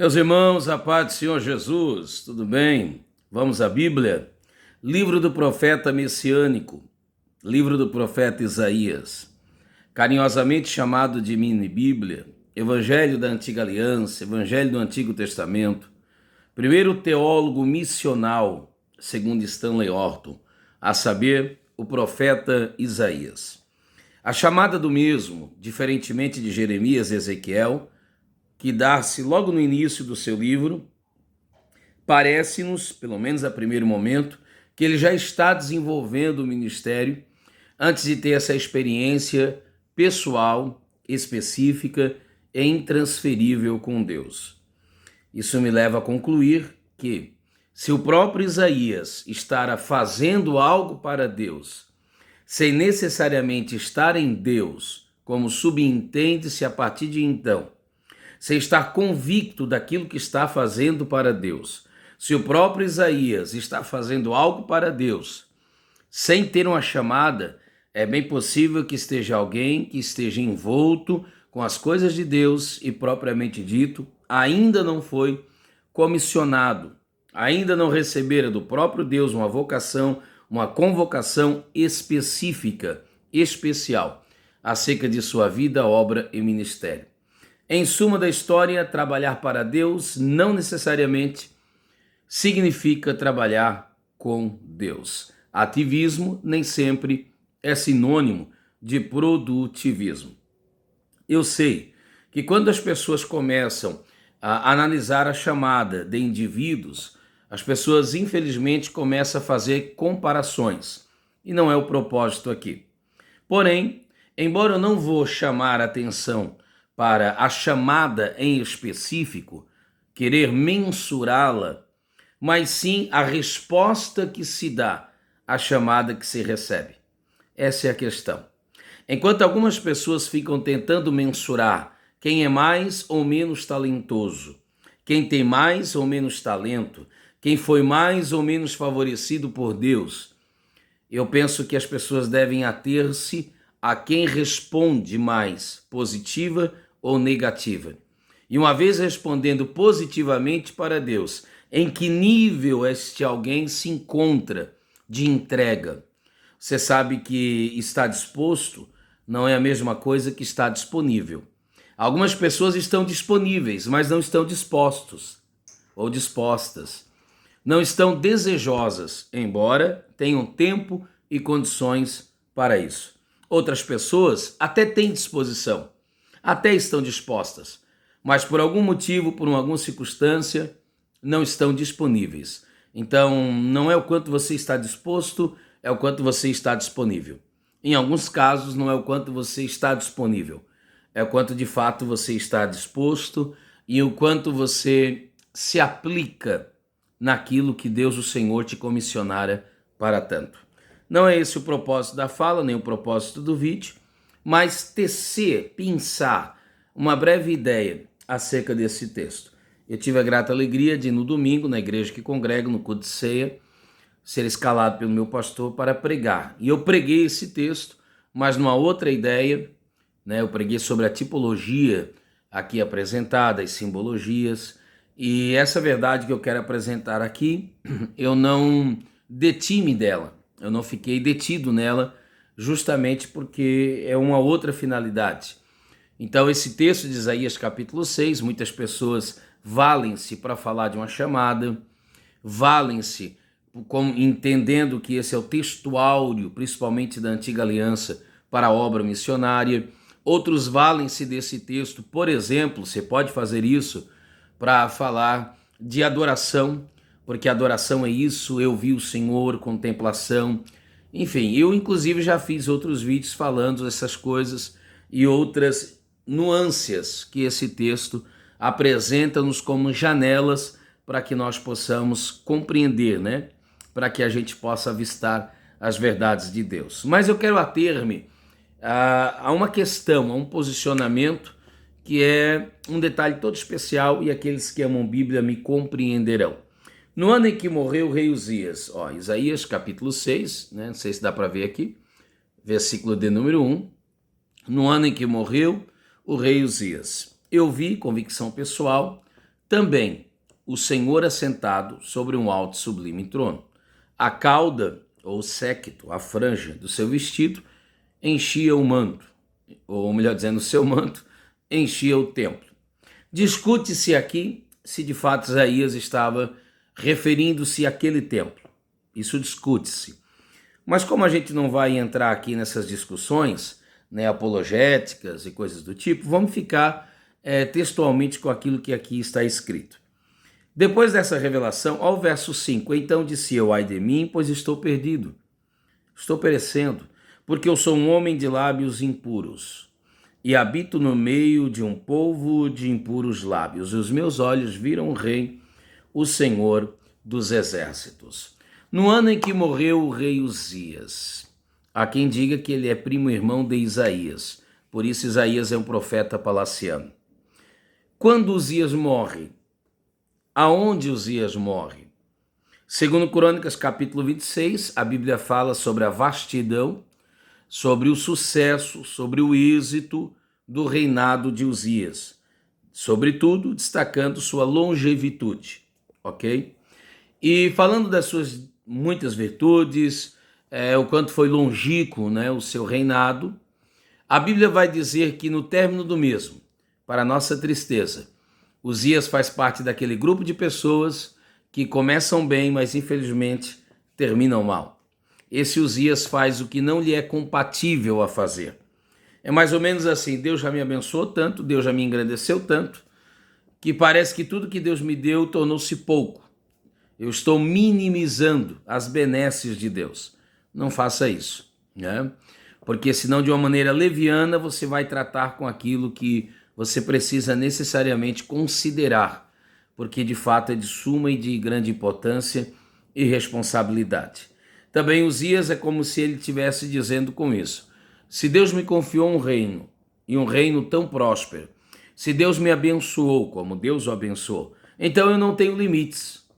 Meus irmãos, a paz do Senhor Jesus, tudo bem? Vamos à Bíblia? Livro do profeta messiânico, livro do profeta Isaías, carinhosamente chamado de mini Bíblia, Evangelho da Antiga Aliança, Evangelho do Antigo Testamento, primeiro teólogo missional, segundo Stanley Orton, a saber, o profeta Isaías. A chamada do mesmo, diferentemente de Jeremias e Ezequiel, que dá-se logo no início do seu livro, parece-nos, pelo menos a primeiro momento, que ele já está desenvolvendo o ministério antes de ter essa experiência pessoal, específica e intransferível com Deus. Isso me leva a concluir que, se o próprio Isaías estará fazendo algo para Deus, sem necessariamente estar em Deus, como subentende-se a partir de então, sem estar convicto daquilo que está fazendo para Deus, se o próprio Isaías está fazendo algo para Deus, sem ter uma chamada, é bem possível que esteja alguém que esteja envolto com as coisas de Deus e, propriamente dito, ainda não foi comissionado, ainda não recebera do próprio Deus uma vocação, uma convocação específica, especial, acerca de sua vida, obra e ministério. Em suma da história, trabalhar para Deus não necessariamente significa trabalhar com Deus. Ativismo nem sempre é sinônimo de produtivismo. Eu sei que quando as pessoas começam a analisar a chamada de indivíduos, as pessoas infelizmente começam a fazer comparações, e não é o propósito aqui. Porém, embora eu não vou chamar a atenção para a chamada em específico, querer mensurá-la, mas sim a resposta que se dá à chamada que se recebe. Essa é a questão. Enquanto algumas pessoas ficam tentando mensurar quem é mais ou menos talentoso, quem tem mais ou menos talento, quem foi mais ou menos favorecido por Deus, eu penso que as pessoas devem ater-se a quem responde mais, positiva ou negativa. E uma vez respondendo positivamente para Deus, em que nível este alguém se encontra de entrega? Você sabe que está disposto não é a mesma coisa que está disponível. Algumas pessoas estão disponíveis, mas não estão dispostos ou dispostas. Não estão desejosas, embora tenham tempo e condições para isso. Outras pessoas até têm disposição, até estão dispostas, mas por algum motivo, por alguma circunstância, não estão disponíveis. Então, não é o quanto você está disposto, é o quanto você está disponível. Em alguns casos, não é o quanto você está disponível, é o quanto de fato você está disposto e o quanto você se aplica naquilo que Deus, o Senhor, te comissionara para tanto. Não é esse o propósito da fala, nem o propósito do vídeo, mas tecer, pensar uma breve ideia acerca desse texto. Eu tive a grata alegria de, no domingo, na igreja que congrego, no culto de ceia, ser escalado pelo meu pastor para pregar. E eu preguei esse texto, mas numa outra ideia, né? Eu preguei sobre a tipologia aqui apresentada, as simbologias, e essa verdade que eu quero apresentar aqui, eu não detive dela, eu não fiquei detido nela, justamente porque é uma outra finalidade. Então esse texto de Isaías capítulo 6, muitas pessoas valem-se para falar de uma chamada, valem-se entendendo que esse é o texto áureo, principalmente da Antiga Aliança, para a obra missionária. Outros valem-se desse texto, por exemplo, você pode fazer isso para falar de adoração, porque adoração é isso, eu vi o Senhor, contemplação. Enfim, eu inclusive já fiz outros vídeos falando dessas coisas e outras nuances que esse texto apresenta-nos como janelas para que nós possamos compreender, né? Para que a gente possa avistar as verdades de Deus. Mas eu quero ater-me a uma questão, a um posicionamento que é um detalhe todo especial e aqueles que amam Bíblia me compreenderão. No ano em que morreu o rei Uzias, Isaías capítulo 6, né? Não sei se dá para ver aqui, versículo de número 1. No ano em que morreu o rei Uzias, eu vi, convicção pessoal, Também o Senhor assentado sobre um alto e sublime trono. A cauda, ou séquito, a franja do seu vestido, enchia o manto, ou melhor dizendo, o seu manto enchia o templo. Discute-se aqui se de fato Isaías estava referindo-se àquele templo. Isso discute-se. Mas como a gente não vai entrar aqui nessas discussões, né, apologéticas e coisas do tipo, vamos ficar textualmente com aquilo que aqui está escrito. Depois dessa revelação, ao verso 5, então disse eu, ai de mim, pois estou perdido, estou perecendo, porque eu sou um homem de lábios impuros, e habito no meio de um povo de impuros lábios, e os meus olhos viram o Rei, o Senhor dos exércitos. No ano em que morreu o rei Uzias, há quem diga que ele é primo irmão de Isaías, por isso Isaías é um profeta palaciano. Quando Uzias morre, aonde Uzias morre? Segundo Crônicas, capítulo 26, a Bíblia fala sobre a vastidão, sobre o sucesso, sobre o êxito do reinado de Uzias. Sobretudo, destacando sua longevitude, ok? E falando das suas muitas virtudes, o quanto foi longínquo, né, o seu reinado, a Bíblia vai dizer que no término do mesmo, para nossa tristeza, Uzias faz parte daquele grupo de pessoas que começam bem, mas infelizmente terminam mal. Esse Uzias faz o que não lhe é compatível a fazer. É mais ou menos assim, Deus já me abençoou tanto, Deus já me engrandeceu tanto, que parece que tudo que Deus me deu tornou-se pouco. Eu estou minimizando as benesses de Deus. Não faça isso, né? Porque senão de uma maneira leviana você vai tratar com aquilo que você precisa necessariamente considerar, porque de fato é de suma e de grande importância e responsabilidade. Também Uzias é como se ele estivesse dizendo com isso: se Deus me confiou um reino, e um reino tão próspero, se Deus me abençoou como Deus o abençoou, então eu não tenho limites,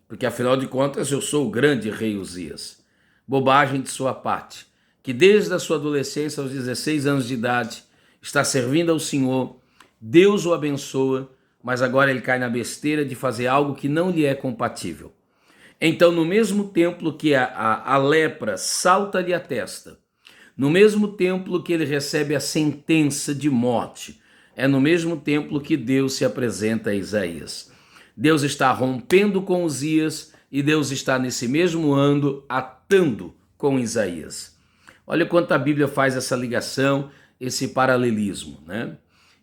porque afinal de contas eu sou o grande rei Uzias. Bobagem de sua parte, que desde a sua adolescência aos 16 anos de idade está servindo ao Senhor, Deus o abençoa, mas agora ele cai na besteira de fazer algo que não lhe é compatível. Então, no mesmo templo que a lepra salta-lhe a testa, no mesmo templo que ele recebe a sentença de morte, é no mesmo templo que Deus se apresenta a Isaías. Deus está rompendo com Uzias e Deus está nesse mesmo ano atando com Isaías. Olha quanto a Bíblia faz essa ligação, esse paralelismo, né?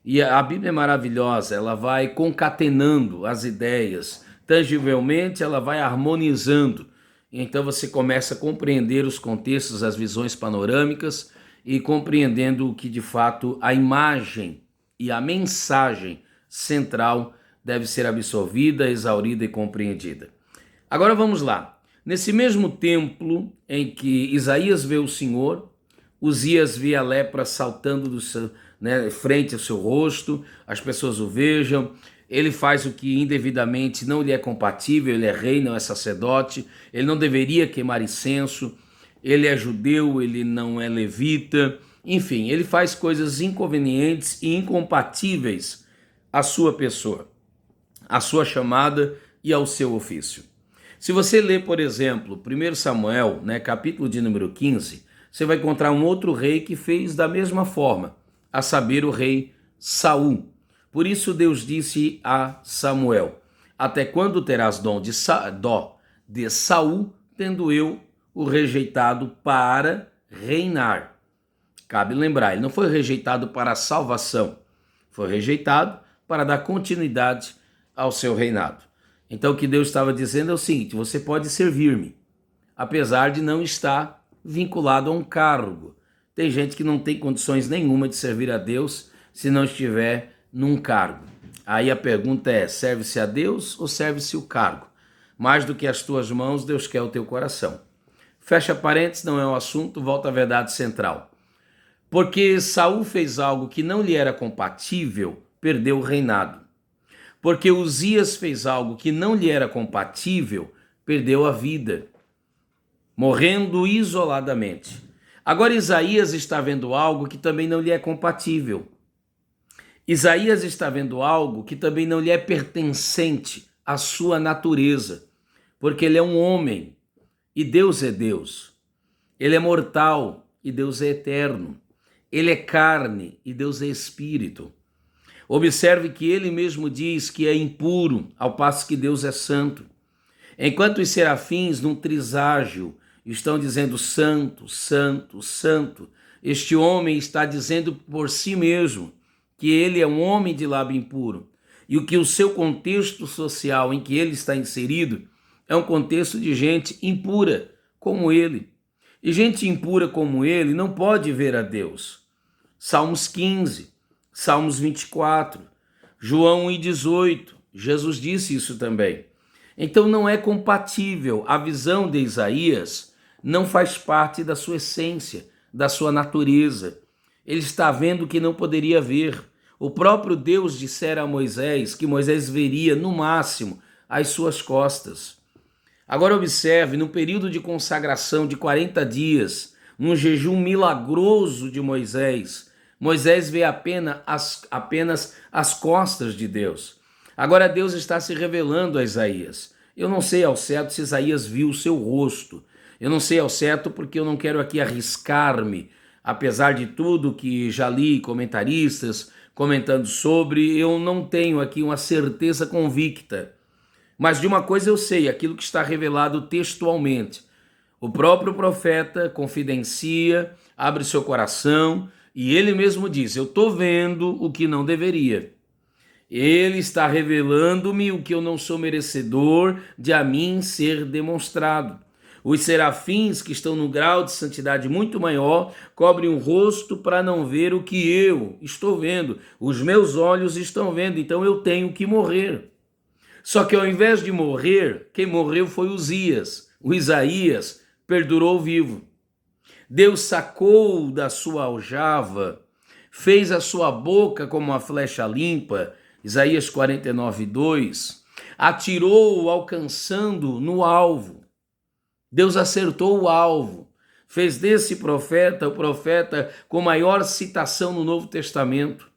E a Bíblia é maravilhosa, ela vai concatenando as ideias, tangivelmente ela vai harmonizando. Então você começa a compreender os contextos, as visões panorâmicas e compreendendo o que de fato a imagem e a mensagem central deve ser absorvida, exaurida e compreendida. Agora vamos lá. Nesse mesmo templo em que Isaías vê o Senhor, Uzias vê a lepra saltando frente ao seu rosto, as pessoas o vejam, ele faz o que indevidamente não lhe é compatível, ele é rei, não é sacerdote, ele não deveria queimar incenso, ele é judeu, ele não é levita, enfim, ele faz coisas inconvenientes e incompatíveis à sua pessoa, à sua chamada e ao seu ofício. Se você ler, por exemplo, 1 Samuel, capítulo de número 15, você vai encontrar um outro rei que fez da mesma forma, a saber, o rei Saul. Por isso Deus disse a Samuel: até quando terás dó de Saul, tendo eu o rejeitado para reinar? Cabe lembrar, ele não foi rejeitado para a salvação, foi rejeitado para dar continuidade ao seu reinado. Então o que Deus estava dizendo é o seguinte: você pode servir-me, apesar de não estar vinculado a um cargo. Tem gente que não tem condições nenhuma de servir a Deus se não estiver num cargo. Aí a pergunta é: serve-se a Deus ou serve-se o cargo? Mais do que as tuas mãos, Deus quer o teu coração. Fecha parênteses, não é um assunto, volta à verdade central. Porque Saul fez algo que não lhe era compatível, perdeu o reinado. Porque Uzias fez algo que não lhe era compatível, perdeu a vida, morrendo isoladamente. Agora Isaías está vendo algo que também não lhe é compatível. Isaías está vendo algo que também não lhe é pertencente à sua natureza, porque ele é um homem e Deus é Deus. Ele é mortal e Deus é eterno. Ele é carne e Deus é espírito. Observe que ele mesmo diz que é impuro, ao passo que Deus é santo. Enquanto os serafins, num triságio, estão dizendo santo, santo, santo, este homem está dizendo por si mesmo que ele é um homem de lábio impuro e o que o seu contexto social em que ele está inserido é um contexto de gente impura como ele. E gente impura como ele não pode ver a Deus. Salmos 15, Salmos 24, João 1,18, Jesus disse isso também. Então não é compatível, a visão de Isaías não faz parte da sua essência, da sua natureza. Ele está vendo o que não poderia ver. O próprio Deus dissera a Moisés que Moisés veria no máximo as suas costas. Agora observe, no período de consagração de 40 dias, num jejum milagroso de Moisés, Moisés vê apenas as costas de Deus. Agora Deus está se revelando a Isaías. Eu não sei ao certo se Isaías viu o seu rosto. Eu não sei ao certo porque eu não quero aqui arriscar-me. Apesar de tudo que já li comentaristas comentando sobre, eu não tenho aqui uma certeza convicta. Mas de uma coisa eu sei, aquilo que está revelado textualmente. O próprio profeta confidencia, abre seu coração e ele mesmo diz: eu estou vendo o que não deveria. Ele está revelando-me o que eu não sou merecedor de a mim ser demonstrado. Os serafins, que estão no grau de santidade muito maior, cobrem o rosto para não ver o que eu estou vendo. Os meus olhos estão vendo, então eu tenho que morrer. Só que ao invés de morrer, quem morreu foi Uzias. O Isaías perdurou vivo. Deus sacou da sua aljava, fez a sua boca como uma flecha limpa, Isaías 49:2, atirou alcançando no alvo. Deus acertou o alvo, fez desse profeta o profeta com maior citação no Novo Testamento,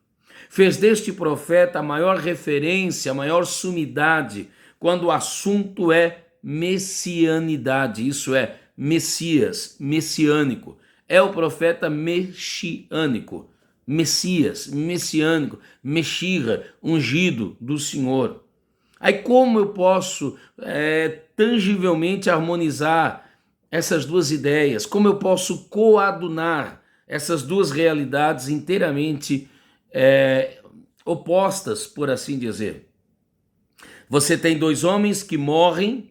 fez deste profeta a maior referência, a maior sumidade, quando o assunto é messianidade, isso é, Messias, messiânico, é o profeta messiânico, Messias, messiânico, Mexira, ungido do Senhor. Aí como eu posso tangivelmente harmonizar essas duas ideias? Como eu posso coadunar essas duas realidades inteiramente opostas, por assim dizer? Você tem dois homens que morrem,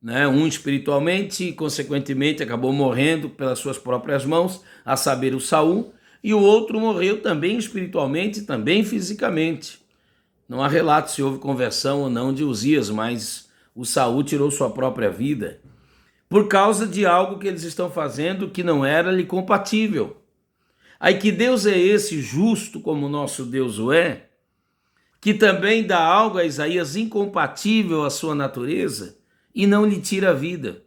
né? Um espiritualmente e consequentemente acabou morrendo pelas suas próprias mãos, a saber, o Saul, e o outro morreu também espiritualmente, também fisicamente. Não há relato se houve conversão ou não de Uzias, mas o Saul tirou sua própria vida por causa de algo que eles estão fazendo que não era-lhe compatível. Aí que Deus é esse, justo como o nosso Deus o é, que também dá algo a Isaías incompatível à sua natureza e não lhe tira a vida.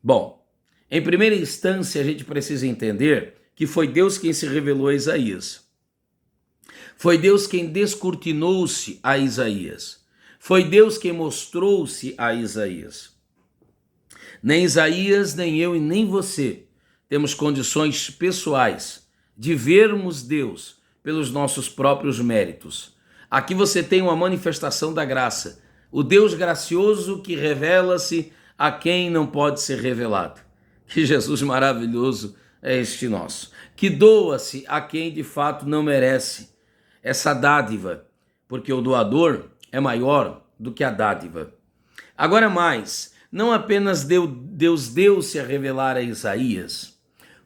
Bom, em primeira instância a gente precisa entender que foi Deus quem se revelou a Isaías. Foi Deus quem descortinou-se a Isaías. Foi Deus quem mostrou-se a Isaías. Nem Isaías, nem eu e nem você temos condições pessoais de vermos Deus pelos nossos próprios méritos. Aqui você tem uma manifestação da graça, o Deus gracioso que revela-se a quem não pode ser revelado. Que Jesus maravilhoso é este nosso, que doa-se a quem de fato não merece essa dádiva, porque o doador é maior do que a dádiva. Agora mais, não apenas Deus deu-se a revelar a Isaías,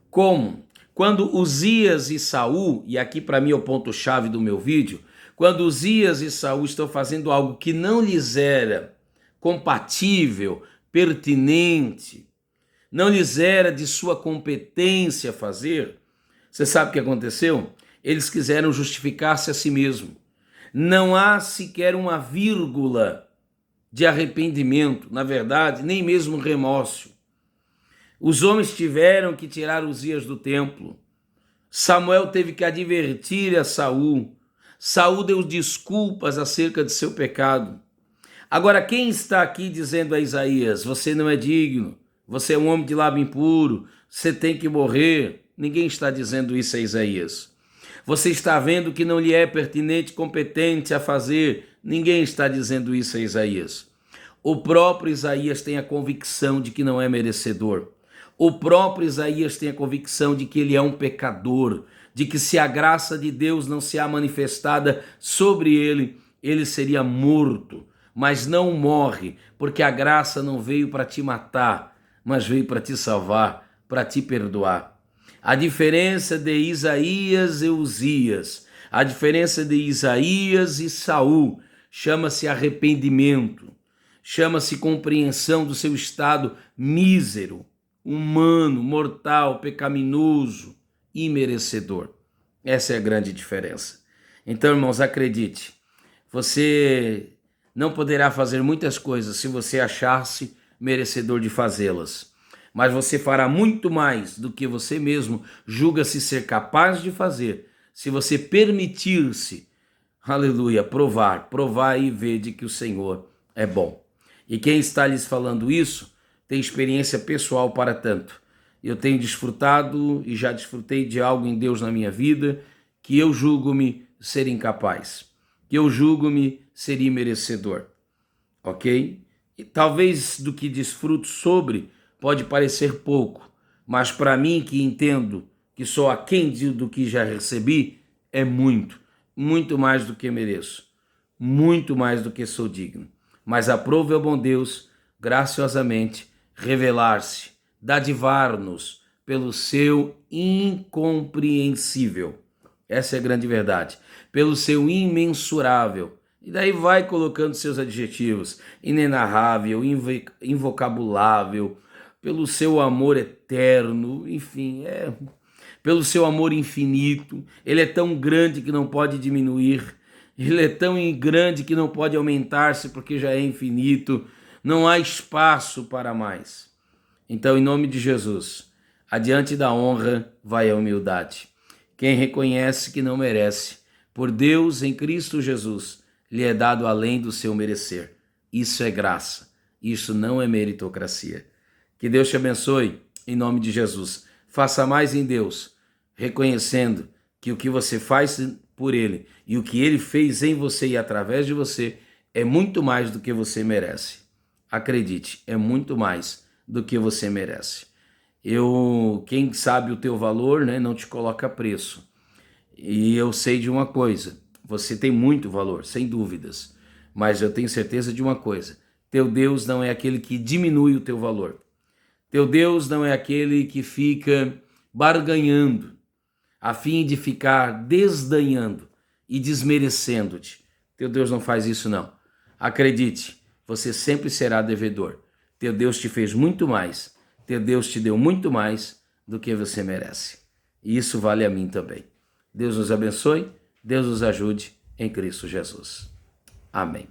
como quando Uzias e Saul, e aqui para mim é o ponto-chave do meu vídeo, quando Uzias e Saul estão fazendo algo que não lhes era compatível, pertinente, não lhes era de sua competência fazer, você sabe o que aconteceu? Eles quiseram justificar-se a si mesmo. Não há sequer uma vírgula de arrependimento, na verdade, nem mesmo remorso. Os homens tiveram que tirar Uzias do templo. Samuel teve que advertir a Saul Saul deu desculpas acerca de seu pecado. Agora, quem está aqui dizendo a Isaías, você não é digno, você é um homem de lábio impuro, você tem que morrer? Ninguém está dizendo isso a Isaías. Você está vendo que não lhe é pertinente, competente a fazer? Ninguém está dizendo isso a Isaías. O próprio Isaías tem a convicção de que não é merecedor. O próprio Isaías tem a convicção de que ele é um pecador, de que se a graça de Deus não se há manifestada sobre ele, ele seria morto. Mas não morre, porque a graça não veio para te matar, mas veio para te salvar, para te perdoar. A diferença de Isaías e Uzias, a diferença de Isaías e Saul, chama-se arrependimento, chama-se compreensão do seu estado mísero, humano, mortal, pecaminoso, imerecedor. Essa é a grande diferença. Então, irmãos, acredite, você não poderá fazer muitas coisas se você achar-se merecedor de fazê-las. Mas você fará muito mais do que você mesmo julga-se ser capaz de fazer, se você permitir-se, aleluia, provar e ver de que o Senhor é bom. E quem está lhes falando isso tem experiência pessoal para tanto. Eu tenho desfrutado e já desfrutei de algo em Deus na minha vida que eu julgo-me ser incapaz, que eu julgo-me ser imerecedor, ok? E talvez do que desfruto sobre pode parecer pouco, mas para mim que entendo que sou aquém do que já recebi, é muito, muito mais do que mereço, muito mais do que sou digno. Mas aprove ao bom Deus, graciosamente, revelar-se, dadivar-nos pelo seu incompreensível. Essa é a grande verdade. Pelo seu imensurável. E daí vai colocando seus adjetivos. Inenarrável, invocabulável, pelo seu amor eterno, enfim, pelo seu amor infinito. Ele é tão grande que não pode diminuir. Ele é tão grande que não pode aumentar-se porque já é infinito. Não há espaço para mais. Então, em nome de Jesus, adiante da honra vai a humildade. Quem reconhece que não merece, por Deus em Cristo Jesus, lhe é dado além do seu merecer. Isso é graça. Isso não é meritocracia. Que Deus te abençoe, em nome de Jesus. Faça mais em Deus, reconhecendo que o que você faz por Ele e o que Ele fez em você e através de você é muito mais do que você merece. Acredite, é muito mais do que você merece. Quem sabe o teu valor, né, não te coloca preço. E eu sei de uma coisa, você tem muito valor, sem dúvidas. Mas eu tenho certeza de uma coisa, teu Deus não é aquele que diminui o teu valor. Teu Deus não é aquele que fica barganhando, a fim de ficar desdenhando e desmerecendo-te. Teu Deus não faz isso, não. Acredite, você sempre será devedor. Teu Deus te fez muito mais, teu Deus te deu muito mais do que você merece. E isso vale a mim também. Deus nos abençoe, Deus nos ajude em Cristo Jesus. Amém.